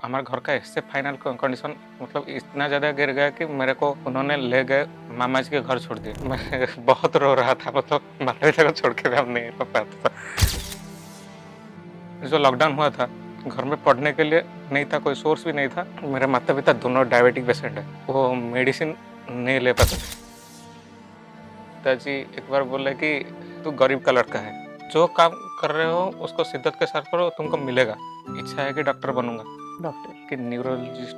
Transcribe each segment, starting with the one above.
हमारे घर का इससे फाइनल कंडीशन मतलब इतना ज़्यादा गिर गया कि मेरे को उन्होंने ले गए मामा जी के घर छोड़ दिए। मैं बहुत रो रहा था, मतलब माता-पिता को छोड़ के भी अब नहीं रह पाता था। जो लॉकडाउन हुआ था, घर में पढ़ने के लिए नहीं था, कोई सोर्स भी नहीं था। मेरे माता-पिता दोनों डायबिटिक पेशेंट हैं, वो मेडिसिन नहीं ले पाते थे। पिताजी एक बार बोले कि तू गरीब का लड़का है, जो काम कर रहे हो उसको शिद्दत के साथ करो, तुमको मिलेगा। इच्छा है कि डॉक्टर बनूँगा, डॉक्टर। कि न्यूरोलॉजिस्ट।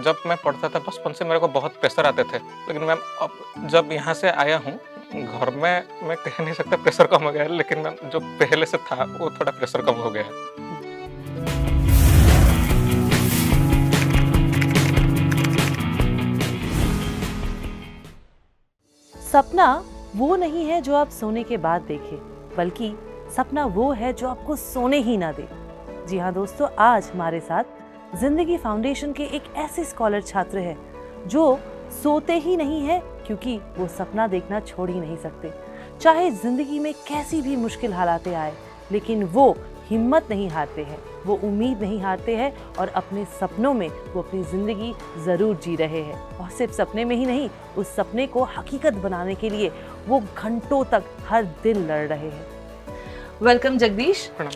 जब मैं पढ़ता था बचपन से मेरे को बहुत प्रेशर आते थे, लेकिन मैम अब जब यहाँ से आया हूँ, घर में मैं कह नहीं सकता प्रेशर कम हो गया है, लेकिन मैम जो पहले से था वो थोड़ा प्रेशर कम हो गया है। सपना वो नहीं है जो आप सोने के बाद देखें, बल्कि सपना वो है जो आपको सोने ही ना दे। जी हाँ दोस्तों, आज हमारे साथ जिंदगी फाउंडेशन के एक ऐसे स्कॉलर छात्र हैं जो सोते ही नहीं है, क्योंकि वो सपना देखना छोड़ ही नहीं सकते। चाहे जिंदगी में कैसी भी मुश्किल हालातें आए, लेकिन वो हिम्मत नहीं हारते हैं, वो उम्मीद नहीं हारते हैं और अपने सपनों में वो अपनी जिंदगी जरूर जी रहे हैं। और सिर्फ सपने में ही नहीं, उस सपने को हकीकत बनाने के लिए वो घंटों तक हर दिन लड़ रहे हैं। वेलकम जगदीश। प्रणाम।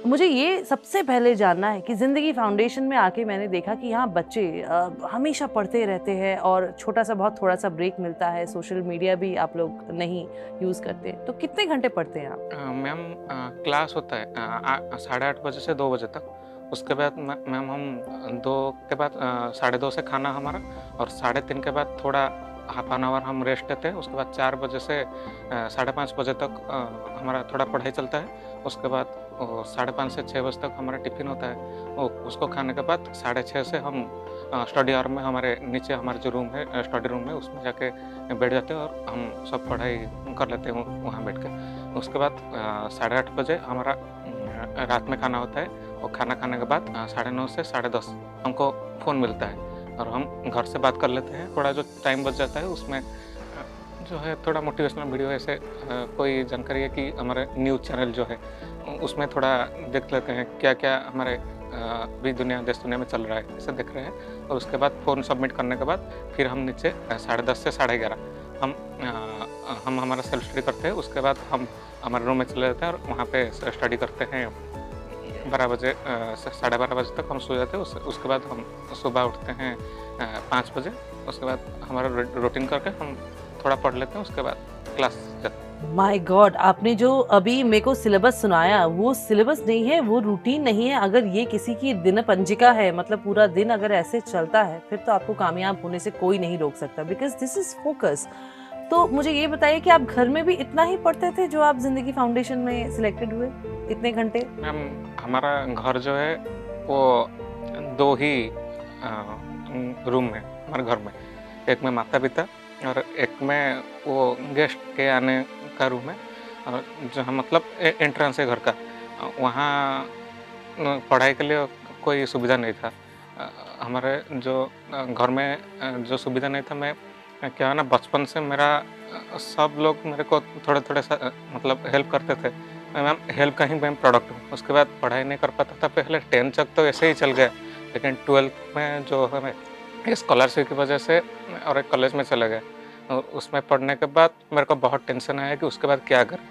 मुझे ये सबसे पहले जानना है कि जिंदगी फाउंडेशन में आके मैंने देखा कि यहाँ बच्चे हमेशा पढ़ते रहते हैं और छोटा सा बहुत थोड़ा सा ब्रेक मिलता है, सोशल मीडिया भी आप लोग नहीं यूज़ करते। तो कितने घंटे पढ़ते हैं आप? मैम क्लास होता है 8:30 बजे से 2 बजे तक। उसके बाद मैम हम 2 के बाद 2:30 से खाना हमारा, और 3:30 के बाद थोड़ा हाफ एन आवर हम रेस्ट लेते हैं। उसके बाद 4 बजे से 5:30 बजे तक हमारा थोड़ा पढ़ाई चलता है। उसके बाद 5:30 से 6 बजे तक हमारा टिफ़िन होता है। उसको खाने के बाद 6:30 से हम स्टडी आवर में हमारे नीचे हमारा जो रूम है, स्टडी रूम है, उसमें जाके बैठ जाते हैं और हम सब पढ़ाई कर लेते हैं वहाँ बैठ के। उसके बाद 8:30 बजे हमारा रात में खाना होता है, और खाना खाने के बाद 9:30 से 10:30 हमको फ़ोन मिलता है और हम घर से बात कर लेते हैं। थोड़ा जो टाइम बच जाता है उसमें जो है थोड़ा मोटिवेशनल वीडियो, ऐसे कोई जानकारी है कि हमारे न्यूज़ चैनल जो है उसमें थोड़ा देख लेते हैं क्या क्या हमारे भी देश दुनिया में चल रहा है, ऐसे देख रहे हैं। और उसके बाद फ़ोन सबमिट करने के बाद फिर हम नीचे 10:30 से 11:30 हम हमारा सेल्फ स्टडी करते हैं। उसके बाद हम हमारे रूम में चले जाते हैं और वहाँ पे स्टडी करते हैं। 12 बजे से 12:30 बजे तक हम सो जाते हैं। उसके बाद हम सुबह उठते हैं 5 बजे। उसके बाद हमारा रूटीन करके हम थोड़ा पढ़ लेते हैं, उसके बाद क्लास जाते हैं। माय गॉड, आपने जो अभी मेरे को सिलेबस सुनाया वो सिलेबस नहीं है, वो रूटीन नहीं है। अगर ये किसी की दिन पंजिका है, मतलब पूरा दिन अगर ऐसे चलता है, फिर तो आपको कामयाब होने से कोई नहीं रोक सकता, बिकॉज दिस इज फोकस। तो मुझे ये बताइए कि आप घर में भी इतना ही पढ़ते थे जो आप जिंदगी फाउंडेशन में सिलेक्टेड हुए, इतने घंटे? मैम हमारा घर जो है वो 2 ही रूम है हमारे घर में। एक में माता-पिता और एक में वो गेस्ट के आने का रूम है, और जहाँ मतलब एंट्रेंस है घर का। वहाँ पढ़ाई के लिए कोई सुविधा नहीं था। हमारे जो घर में जो सुविधा नहीं था, मैं क्या है ना, बचपन से मेरा सब लोग मेरे को थोड़े-थोड़े सा मतलब हेल्प करते थे। मैम हेल्प का ही मैं प्रोडक्ट हूँ। उसके बाद पढ़ाई नहीं कर पाता था पहले, 10th तक तो ऐसे ही चल गया, लेकिन 12th में जो है मैं स्कॉलरशिप की वजह से और एक कॉलेज में चले गए। और उसमें पढ़ने के बाद मेरे को बहुत टेंशन आया कि उसके बाद क्या करें।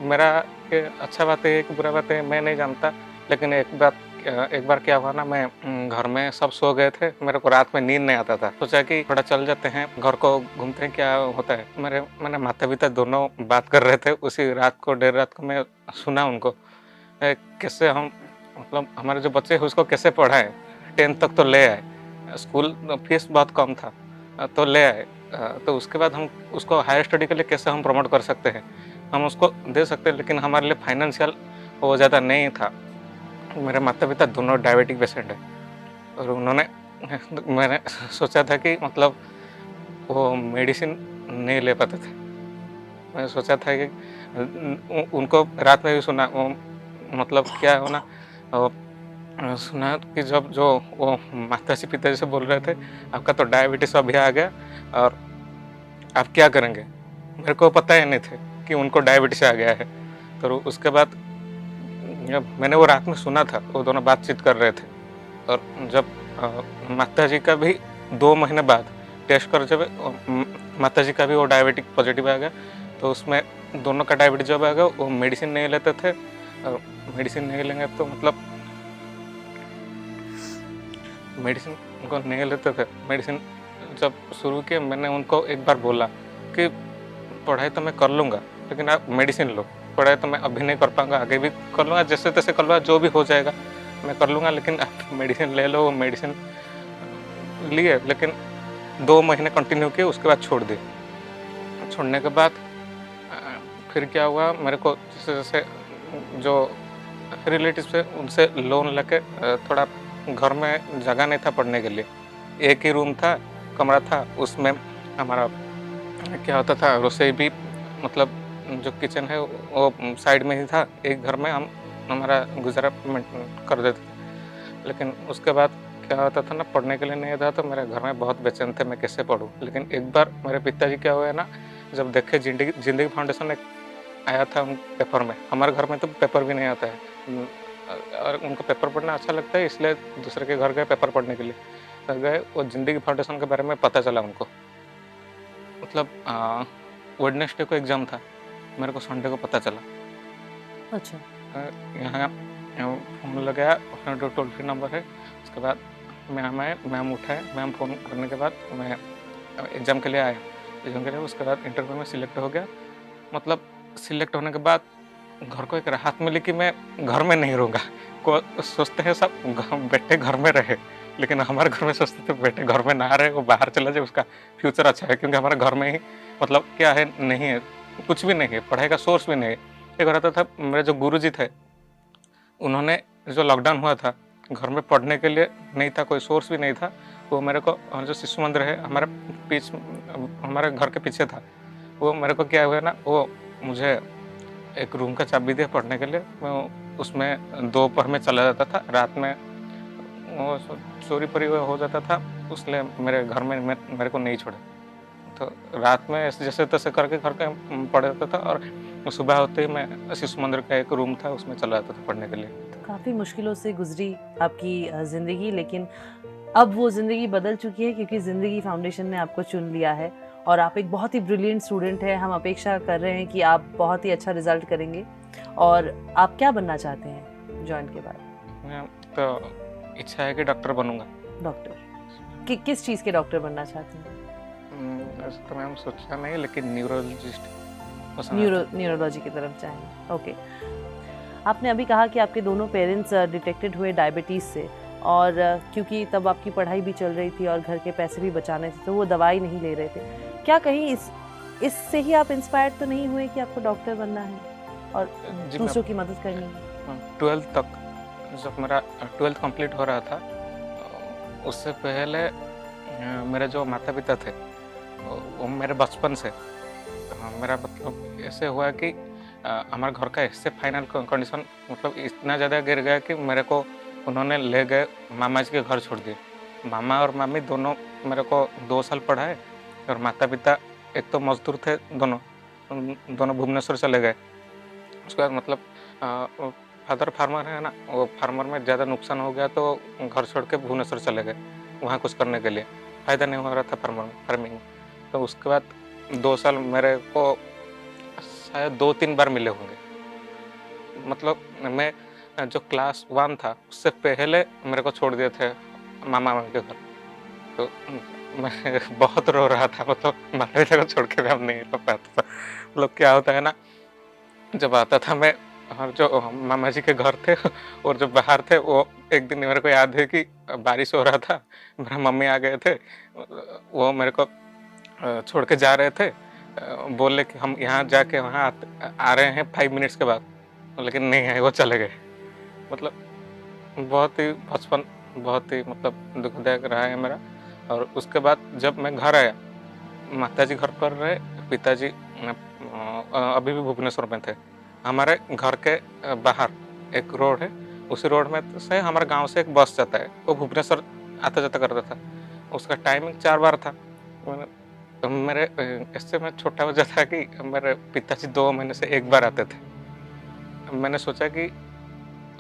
मेरा ये अच्छा बात है कि बुरा बात है मैं नहीं जानता, लेकिन एक बार क्या हुआ ना, मैं घर में सब सो गए थे, मेरे को रात में नींद नहीं आता था। सोचा कि थोड़ा चल जाते हैं, घर को घूमते हैं, क्या होता है। मैंने माता-पिता दोनों बात कर रहे थे उसी रात को, देर रात को मैं सुना उनको कैसे हम मतलब हमारे जो बच्चे हैं उसको कैसे पढ़ाएँ। 10th तक तो ले आए, स्कूल फीस बहुत कम था, तो ले आए। तो उसके बाद हम उसको हायर स्टडी के लिए कैसे हम प्रमोट कर सकते हैं, हम उसको दे सकते हैं, लेकिन हमारे लिए फाइनेंशियल वो ज़्यादा नहीं था। मेरे माता-पिता दोनों डायबिटिक पेशेंट हैं, और उन्होंने मैंने सोचा था कि मतलब वो मेडिसिन नहीं ले पाते थे। मैंने सोचा था कि उनको रात में भी सुना वो मतलब क्या हो ना, सुना कि जब जो वो माताजी पिताजी से बोल रहे थे, आपका तो डायबिटीज़ अभी आ गया और आप क्या करेंगे? मेरे को पता ही नहीं थे कि उनको डायबिटीज़ आ गया है। तो उसके बाद जब मैंने वो रात में सुना था, वो दोनों बातचीत कर रहे थे, और जब माता जी का भी 2 महीने बाद टेस्ट कर जब माता जी का भी वो डायबिटिक पॉजिटिव आ गया, तो उसमें दोनों का डायबिटीज जब आ गया, वो मेडिसिन नहीं लेते थे, और मेडिसिन नहीं लेंगे तो मतलब मेडिसिन उनको नहीं लेते थे। मेडिसिन जब शुरू किए, मैंने उनको एक बार बोला कि पढ़ाई तो मैं कर लूँगा, लेकिन आप मेडिसिन लो। पढ़ाई तो मैं अभी नहीं कर पाऊँगा, आगे भी कर लूँगा, जैसे तैसे कर लूँगा, जो भी हो जाएगा मैं कर लूँगा, लेकिन आप मेडिसिन ले लो। मेडिसिन लिए, लेकिन 2 महीने कंटिन्यू किए, उसके बाद छोड़ दिए। छोड़ने के बाद फिर क्या हुआ, मेरे को जैसे-जैसे जो रिलेटिव्स थे उनसे लोन लेके थोड़ा घर में जगह नहीं था पढ़ने के लिए। एक ही रूम था, कमरा था, उसमें हमारा क्या होता था, रसोई भी मतलब जो किचन है वो साइड में ही था। एक घर में हम हमारा गुज़ारा कर देते थे। लेकिन उसके बाद क्या होता था ना, पढ़ने के लिए नहीं था, तो मेरे घर में बहुत बेचैन थे मैं कैसे पढ़ूँ। लेकिन एक बार मेरे पिताजी क्या हुआ है ना, जब देखे ज़िंदगी फाउंडेशन एक आया था उन पेपर में, हमारे घर में तो पेपर भी नहीं आता है। और उनको पेपर पढ़ना अच्छा लगता है, इसलिए दूसरे के घर गए पेपर पढ़ने के लिए। तो गए, वो ज़िंदगी फाउंडेशन के बारे में पता चला उनको। मतलब वेडनेसडे को एग्ज़ाम था, मेरे को संडे को पता चला। अच्छा। यहाँ फ़ोन लगाया, अपना जो टोल फ्री नंबर है, उसके बाद मैम आए, मैम उठाए, मैम फ़ोन करने के बाद मैं एग्ज़ाम के लिए आया। एग्ज़ाम के लिए उसके बाद इंटरव्यू में सिलेक्ट हो गया। मतलब सिलेक्ट होने के बाद घर को एक राहत मिली कि मैं घर में नहीं रहूँगा। को सोचते हैं सब बेटे घर में रहे, लेकिन हमारे घर में सोचते थे बेटे घर में ना रहे, वो बाहर चला जाए, उसका फ्यूचर अच्छा है, क्योंकि हमारे घर में ही मतलब क्या है, नहीं है, कुछ भी नहीं है, पढ़ाई का सोर्स भी नहीं है। एक रहता था, मेरे जो गुरुजी थे, उन्होंने जो लॉकडाउन हुआ था, घर में पढ़ने के लिए नहीं था, कोई सोर्स भी नहीं था, वो मेरे को जो शिशु मंदिर है हमारे घर के पीछे था, वो मेरे को क्या हुआ ना, वो मुझे एक रूम का चाबी दिया पढ़ने के लिए। मैं उसमें दोपहर में चला जाता था, रात में वो चोरी-परी हो जाता था, इसलिए मेरे घर में मेरे को नहीं छोड़ा। तो रात में ऐसे जैसे-तैसे करके घर के पढ़ जाता था, और सुबह होते ही मैं शिशु मंदिर का एक रूम था, उसमें चला जाता था पढ़ने के लिए। तो काफ़ी मुश्किलों से गुज़री आपकी ज़िंदगी, लेकिन अब वो ज़िंदगी बदल चुकी है क्योंकि ज़िंदगी फाउंडेशन ने आपको चुन लिया है और आप एक बहुत ही ब्रिलियंट स्टूडेंट हैं। हम अपेक्षा कर रहे हैं कि आप बहुत ही अच्छा रिज़ल्ट करेंगे। और आप क्या बनना चाहते हैं जॉइन के बाद? मैं तो इच्छा है कि डॉक्टर बनूँगा। डॉक्टर? किस चीज़ के डॉक्टर बनना चाहते हैं? वैसे तो मैम सोचा नहीं, लेकिन न्यूरोलॉजिस्ट पसंद आता है। न्यूरोलॉजी की तरफ जाएंगे। ओके। आपने अभी कहा कि आपके दोनों पेरेंट्स डिटेक्टेड हुए डायबिटीज़ से, और क्योंकि तब आपकी पढ़ाई भी चल रही थी और घर के पैसे भी बचाने थे, तो वो दवाई नहीं ले रहे थे। क्या कहीं इससे ही आप इंस्पायर्ड तो नहीं हुए कि आपको डॉक्टर बनना है और जी दूसरों मैम, की मदद करनी है? 12th तक, जब मेरा 12th कंप्लीट हो रहा था, उससे पहले मेरे जो माता-पिता थे, वो मेरे बचपन से मेरा मतलब ऐसे हुआ कि हमारे घर का ऐसे फाइनल कंडीशन मतलब इतना ज़्यादा गिर गया कि मेरे को उन्होंने ले गए मामा जी के घर छोड़ दिए। मामा और मामी दोनों मेरे को 2 साल पढ़ाए, और माता-पिता एक तो मज़दूर थे दोनों, दोनों भुवनेश्वर चले गए। उसके बाद मतलब फादर फार्मर है ना, वो फार्मर में ज़्यादा नुकसान हो गया, तो घर छोड़ के भुवनेश्वर चले गए वहाँ कुछ करने के लिए। फ़ायदा नहीं हो रहा था फार्मिंग में। तो उसके बाद 2 साल मेरे को शायद 2-3 बार मिले होंगे। मतलब मैं जो क्लास 1 था, उससे पहले मेरे को छोड़ दिए थे मामा-मामी के घर। तो मैं बहुत रो रहा था, मतलब माता-पिता को छोड़ के भी अब नहीं रह पाता था। मतलब क्या होता है ना, जब आता था मैं, और जो मामा जी के घर थे और जो बाहर थे, वो एक दिन मेरे को याद है कि बारिश हो रहा था, मेरा मम्मी आ गए थे, वो मेरे को छोड़ के जा रहे थे, बोले कि हम यहाँ जाके वहाँ आ रहे हैं 5 मिनट्स के बाद, लेकिन नहीं आए, वो चले गए। मतलब बहुत ही बचपन बहुत ही मतलब दुखदायक रहा है मेरा। और उसके बाद जब मैं घर आया, माताजी घर पर रहे, पिताजी अभी भी भुवनेश्वर में थे। हमारे घर के बाहर एक रोड है, उसी रोड में से हमारे गाँव से एक बस जाता है, वो भुवनेश्वर आता-जाता करता था। उसका टाइमिंग 4 बार था। मैंने मेरे इससे मैं छोटा वजह था कि मेरे पिताजी 2 महीने से 1 बार आते थे। मैंने सोचा कि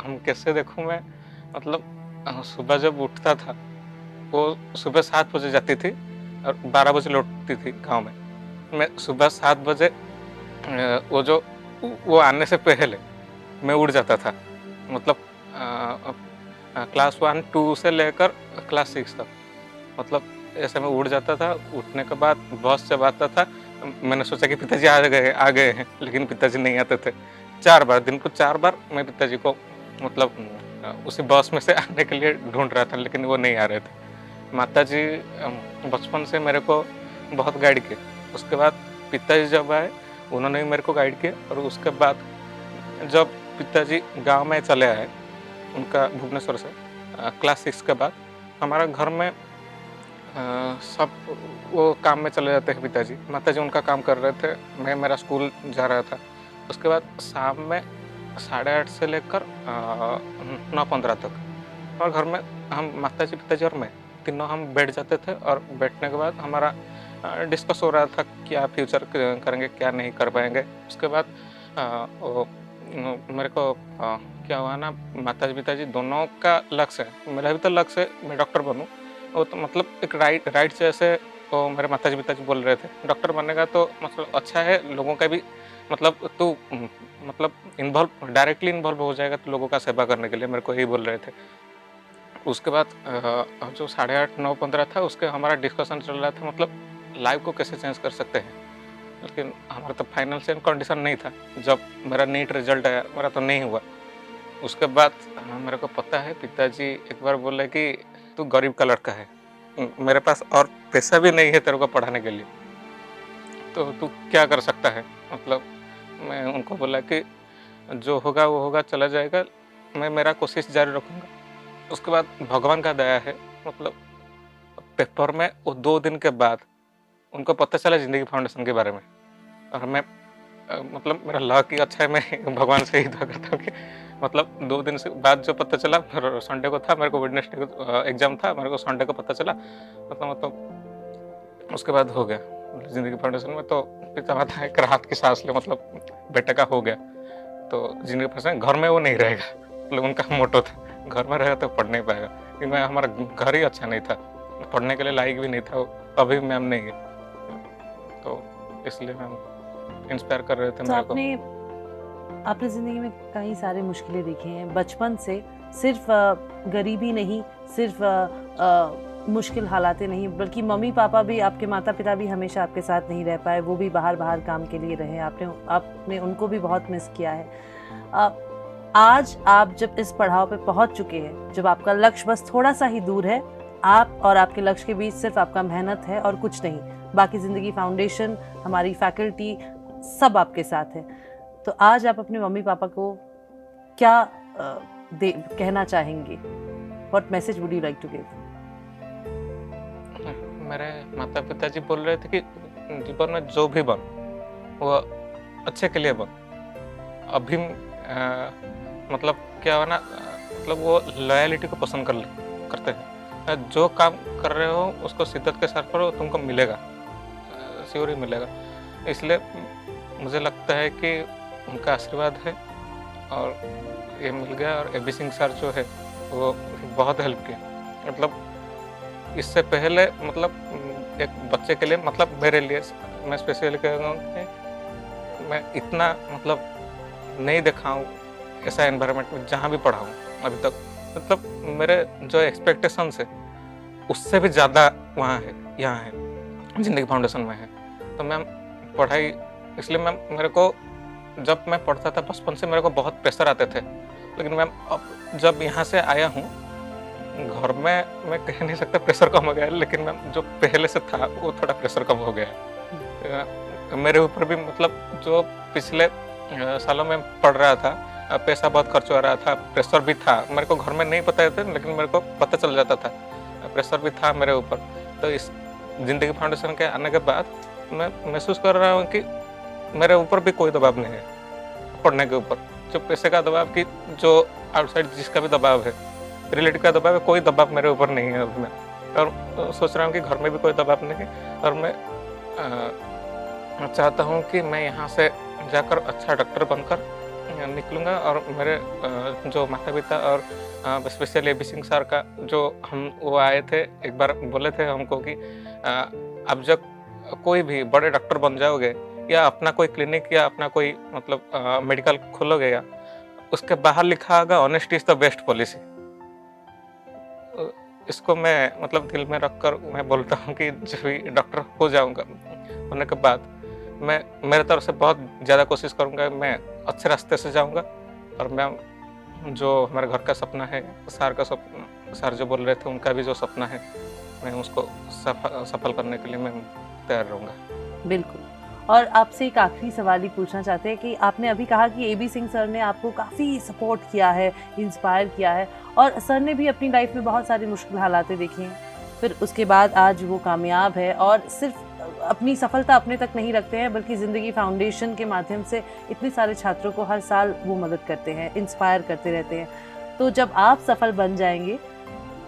हम कैसे देखूँ मैं, मतलब सुबह जब उठता था, वो सुबह 7 बजे जाती थी और 12 बजे लौटती थी गाँव में। मैं सुबह 7 बजे वो आने से पहले मैं उठ जाता था। मतलब क्लास 1, 2 से लेकर क्लास 6 तक। मतलब ऐसे मैं उठ जाता था, उठने के बाद बस जब आता था, मैंने सोचा कि पिताजी आ गए हैं, लेकिन पिताजी नहीं आते थे। 4 बार, दिन को 4 बार मैं पिताजी को मतलब उसी बस में से आने के लिए ढूँढ रहा था, लेकिन वो नहीं आ रहे थे। माताजी बचपन से मेरे को बहुत गाइड किए। उसके बाद पिताजी जब आए, उन्होंने भी मेरे को गाइड किया और उसके बाद जब पिताजी गाँव में चले आए, उनका भुवनेश्वर से क्लास 6 के बाद हमारा घर में सब वो काम में चले जाते हैं पिताजी। माताजी उनका काम कर रहे थे, मैं मेरा स्कूल जा रहा था। उसके बाद शाम में 8:30 से लेकर 9:15 तक और घर में हम माताजी, पिताजी और मैं तीनों हम बैठ जाते थे और बैठने के बाद हमारा डिस्कस हो रहा था क्या फ्यूचर करेंगे, क्या नहीं कर पाएँगे। उसके बाद मेरे को क्या हुआ ना, माताजी, पिताजी दोनों का लक्ष्य है, मेरा भी तो लक्ष्य है मैं डॉक्टर बनूँ। वो तो मतलब एक राइट जैसे वो मेरे माताजी पिताजी बोल रहे थे, डॉक्टर बनेगा तो मतलब अच्छा है, लोगों का भी मतलब तू मतलब डायरेक्टली इन्वॉल्व हो जाएगा तो लोगों का सेवा करने के लिए, मेरे को यही बोल रहे थे। उसके बाद जो 8:30 9:15 था, उसके हमारा डिस्कशन चल रहा था, मतलब लाइफ को कैसे चेंज कर सकते हैं। लेकिन हमारा तो फाइनेंशियल कंडीशन नहीं था। जब मेरा नीट रिजल्ट आया, मेरा तो नहीं हुआ। उसके बाद मेरे को पता है पिताजी एक बार बोले कि तू गरीब का लड़का है, मेरे पास और पैसा भी नहीं है तेरे को पढ़ाने के लिए, तो तू क्या कर सकता है। मतलब मैं उनको बोला कि जो होगा वो होगा, चला जाएगा, मैं मेरा कोशिश जारी रखूँगा। उसके बाद भगवान का दया है, मतलब पेपर में वो 2 दिन के बाद उनको पता चला ज़िंदगी फाउंडेशन के बारे में और मैं मतलब मेरा लक ही अच्छा है, मैं भगवान से ही दुआ करता हूँ कि मतलब 2 दिन से बाद जो पता चला, फिर संडे को था, मेरे को वेडनेसडे को एग्ज़ाम था, मेरे को संडे को पता चला, मतलब उसके बाद हो गया। ज़िंदगी फाउंडेशन में तो पिता-माता एक राहत की सांस ले, मतलब बेटे का हो गया, तो ज़िंदगी फाउंडेशन घर में वो नहीं रहेगा, मतलब उनका मोटो था, घर में रहेगा तो पढ़ नहीं पाएगा, क्योंकि मैं हमारा घर ही अच्छा नहीं था, पढ़ने के लिए लायक भी नहीं था, अभी मैम नहीं है, तो इसलिए मैम इंस्पायर कर रहे थे तो मेरे को। आपने ज़िंदगी में कई सारी मुश्किलें देखी हैं बचपन से, सिर्फ गरीबी नहीं, सिर्फ मुश्किल हालातें नहीं, बल्कि मम्मी पापा भी, आपके माता पिता भी हमेशा आपके साथ नहीं रह पाए, वो भी बाहर काम के लिए रहे, आपने उनको भी बहुत मिस किया है। आज आप जब इस पड़ाव पे पहुंच चुके हैं, जब आपका लक्ष्य बस थोड़ा सा ही दूर है, आप और आपके लक्ष्य के बीच सिर्फ आपका मेहनत है और कुछ नहीं, बाकी ज़िंदगी फाउंडेशन, हमारी फैकल्टी सब आपके साथ है। तो आज आप अपने मम्मी पापा को क्या कहना चाहेंगे? What message would you like to give? मेरे माता पिताजी बोल रहे थे कि जीवन में जो भी बन वो अच्छे के लिए बन। अभी मतलब क्या हुआ ना, मतलब वो लॉयलिटी को पसंद करते हैं। जो काम कर रहे हो उसको शिद्दत के साथ करो, तुमको मिलेगा, श्योर ही मिलेगा। इसलिए मुझे लगता है कि उनका आशीर्वाद है और ये मिल गया। और एबी सिंह सर जो है वो बहुत हेल्प किया, मतलब इससे पहले मतलब एक बच्चे के लिए, मतलब मेरे लिए मैं स्पेशली कह रहा हूँ कि मैं इतना मतलब नहीं देखा हूँ ऐसा एनवायरनमेंट में जहाँ भी पढ़ा हूँ अभी तक। मतलब मेरे जो एक्सपेक्टेशंस है उससे भी ज़्यादा वहाँ है, यहाँ है, ज़िंदगी फाउंडेशन में है। तो मैम पढ़ाई, इसलिए मैम मेरे को जब मैं पढ़ता था बचपन से मेरे को बहुत प्रेशर आते थे, लेकिन मैम अब जब यहाँ से आया हूँ घर में, मैं कह नहीं सकता प्रेशर कम हो गया है, लेकिन मैम जो पहले से था वो थोड़ा प्रेशर कम हो गया है मेरे ऊपर भी। मतलब जो पिछले सालों में पढ़ रहा था, पैसा बहुत खर्च हो रहा था, प्रेशर भी था, मेरे को घर में नहीं पता था, लेकिन मेरे को पता चल जाता था, प्रेशर भी था मेरे ऊपर। तो इस ज़िंदगी फाउंडेशन के आने के बाद मैं महसूस कर रहा हूँ कि मेरे ऊपर भी कोई दबाव नहीं है पढ़ने के ऊपर। जो पैसे का दबाव की, जो आउटसाइड जिसका भी दबाव है, रिलेटिव का दबाव है, कोई दबाव मेरे ऊपर नहीं है अभी मैं। और सोच रहा हूँ कि घर में भी कोई दबाव नहीं है। और मैं चाहता हूँ कि मैं यहाँ से जाकर अच्छा डॉक्टर बनकर निकलूँगा और मेरे जो माता-पिता और स्पेशली एबी सिंह सर का जो वो आए थे, एक बार बोले थे हमको कि आप जब कोई भी बड़े डॉक्टर बन जाओगे या अपना कोई क्लिनिक या अपना कोई मतलब मेडिकल खोलोगे या उसके बाहर लिखा होगा honesty is the best policy. इसको मैं मतलब दिल में रखकर मैं बोलता हूँ कि जब भी डॉक्टर हो जाऊँगा, होने के बाद मैं मेरे तरफ से बहुत ज़्यादा कोशिश करूँगा, मैं अच्छे रास्ते से जाऊँगा और मैं जो हमारे घर का सपना है, सर का सपना, सर जो बोल रहे थे उनका भी जो सपना है, मैं उसको सफल करने के लिए मैं तैयार रहूँगा। बिल्कुल। और आपसे एक आखिरी सवाल ही पूछना चाहते हैं कि आपने अभी कहा कि एबी सिंह सर ने आपको काफ़ी सपोर्ट किया है, इंस्पायर किया है और सर ने भी अपनी लाइफ में बहुत सारी मुश्किल हालातें देखी हैं। फिर उसके बाद आज वो कामयाब है और सिर्फ अपनी सफलता अपने तक नहीं रखते हैं बल्कि ज़िंदगी फाउंडेशन के माध्यम से इतने सारे छात्रों को हर साल वो मदद करते हैं, इंस्पायर करते रहते हैं। तो जब आप सफल बन जाएंगे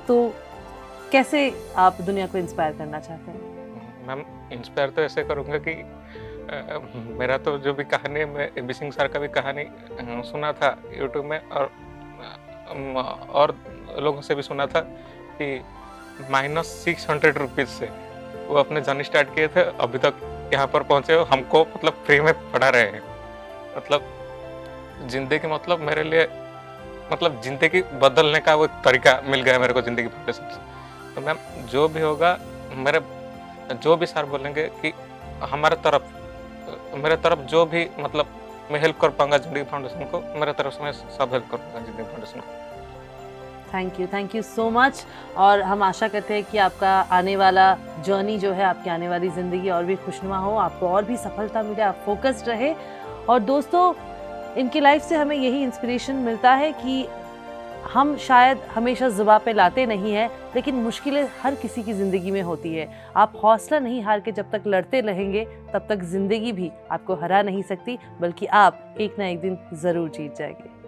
तो कैसे आप दुनिया को इंस्पायर करना चाहते हैं? मैम, इंस्पायर तो ऐसे करूँगा कि मेरा तो जो भी कहानी है, मैं एबी सिंह सर का भी कहानी सुना था यूट्यूब में और लोगों से भी सुना था कि -600 रुपीज़ से वो अपने जर्नी स्टार्ट किए थे, अभी तक यहाँ पर पहुँचे हो, हमको मतलब फ्री में पढ़ा रहे हैं। मतलब ज़िंदगी मतलब मेरे लिए मतलब ज़िंदगी बदलने का वो एक तरीका मिल गया मेरे को ज़िंदगी फाउंडेशन से। तो मैम, जो भी होगा, मेरे जो भी सर बोलेंगे कि मेरे तरफ जो भी मतलब मैं हेल्प कर पाऊँगा ज़िंदगी फाउंडेशन को, मेरे तरफ से मैं सब हेल्प करूँगा ज़िंदगी फाउंडेशन को। Thank you so much. और हम आशा करते हैं कि आपका आने वाला जर्नी जो है, आपकी आने वाली ज़िंदगी और भी खुशनुमा हो, आपको और भी सफलता मिले, आप फोकस्ड रहे। और दोस्तों, इनकी लाइफ से हमें यही इंस्पिरेशन मिलता है कि हम शायद हमेशा ज़ुबान पे लाते नहीं हैं, लेकिन मुश्किलें हर किसी की ज़िंदगी में होती है। आप हौसला नहीं हार के जब तक लड़ते रहेंगे, तब तक ज़िंदगी भी आपको हरा नहीं सकती, बल्कि आप एक ना एक दिन ज़रूर जीत जाएंगे।